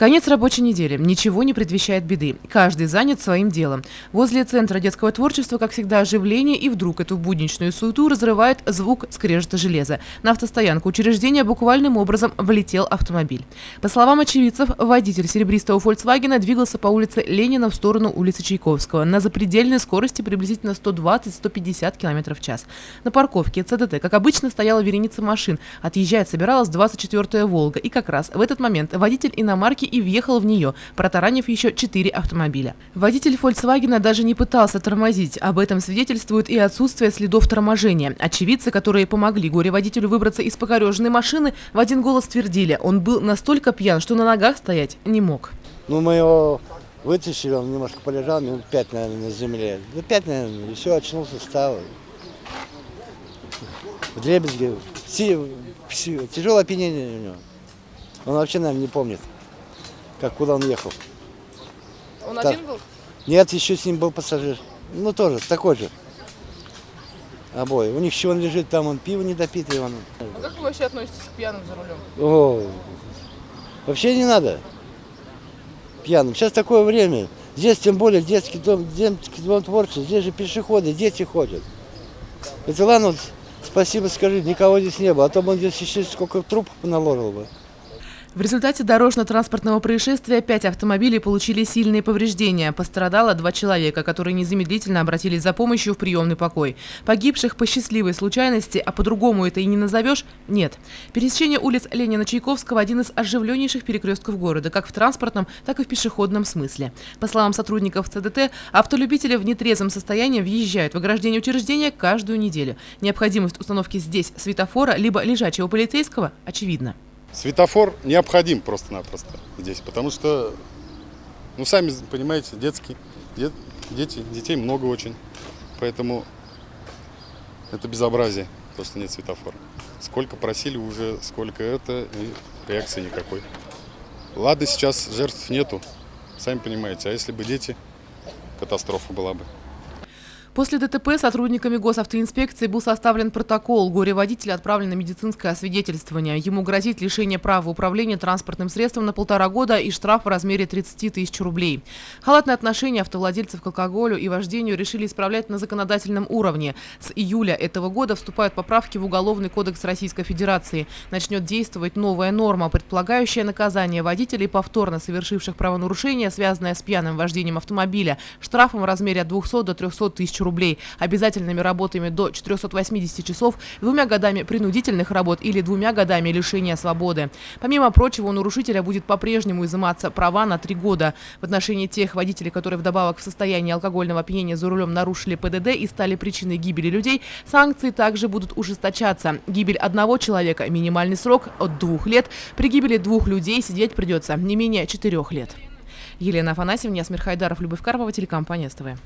Конец рабочей недели. Ничего не предвещает беды. Каждый занят своим делом. Возле Центра детского творчества, как всегда, оживление, и вдруг эту будничную суету разрывает звук скрежета железа. На автостоянку учреждения буквальным образом влетел автомобиль. По словам очевидцев, водитель серебристого «Фольксвагена» двигался по улице Ленина в сторону улицы Чайковского на запредельной скорости приблизительно 120-150 км в час. На парковке ЦДТ, как обычно, стояла вереница машин. Отъезжать собиралась 24-я «Волга». И как раз в этот момент водитель иномарки и въехал в нее, протаранив еще 4 автомобиля. Водитель «Фольксвагена» даже не пытался тормозить. Об этом свидетельствует и отсутствие следов торможения. Очевидцы, которые помогли горе-водителю выбраться из покореженной машины, в один голос твердили, он был настолько пьян, что на ногах стоять не мог. Мы его вытащили, он немножко полежал, минут 5, наверное, на земле. 5, наверное, и все, очнулся, встал. Вдребезги. Тяжелое опьянение у него. Он вообще, наверное, не помнит, куда он ехал. Он один был? Нет, еще с ним был пассажир. Тоже такой же. Обои. У них еще он лежит, там он пиво не допитый. А как вы вообще относитесь к пьяным за рулем? Вообще не надо пьяным. Сейчас такое время. Здесь тем более детский дом творчества. Здесь же пешеходы, дети ходят. Это ладно, спасибо скажи, никого здесь не было. А то бы он здесь еще сколько трупов наложил бы. В результате дорожно-транспортного происшествия 5 автомобилей получили сильные повреждения. Пострадало 2 человека, которые незамедлительно обратились за помощью в приемный покой. Погибших по счастливой случайности, а по-другому это и не назовешь, нет. Пересечение улиц Ленина-Чайковского – один из оживленнейших перекрестков города, как в транспортном, так и в пешеходном смысле. По словам сотрудников ЦДТ, автолюбители в нетрезвом состоянии въезжают в ограждение учреждения каждую неделю. Необходимость установки здесь светофора либо лежачего полицейского очевидна. Светофор необходим просто-напросто здесь, потому что, сами понимаете, детей много очень, поэтому это безобразие, то, что нет светофора. Сколько просили уже, сколько это, и реакции никакой. Ладно, сейчас жертв нету, сами понимаете, а если бы дети, катастрофа была бы. После ДТП сотрудниками госавтоинспекции был составлен протокол. Горе-водителя отправлен на медицинское освидетельствование. Ему грозит лишение права управления транспортным средством на 1,5 года и штраф в размере 30 тысяч рублей. Халатное отношение автовладельцев к алкоголю и вождению решили исправлять на законодательном уровне. С июля этого года вступают поправки в Уголовный кодекс Российской Федерации. Начнет действовать новая норма, предполагающая наказание водителей, повторно совершивших правонарушение, связанное с пьяным вождением автомобиля, штрафом в размере от 200 до 300 тысяч рублей, обязательными работами до 480 часов, 2 годами принудительных работ или 2 годами лишения свободы. Помимо прочего, у нарушителя будет по-прежнему изыматься права на 3 года. В отношении тех водителей, которые вдобавок в состоянии алкогольного опьянения за рулем нарушили ПДД и стали причиной гибели людей, санкции также будут ужесточаться. Гибель 1 человека – минимальный срок от 2 лет. При гибели 2 людей сидеть придется не менее 4 лет. Елена Афанасьевна, Ясмир Хайдаров, Любовь Карпова, телекомпания СТВ.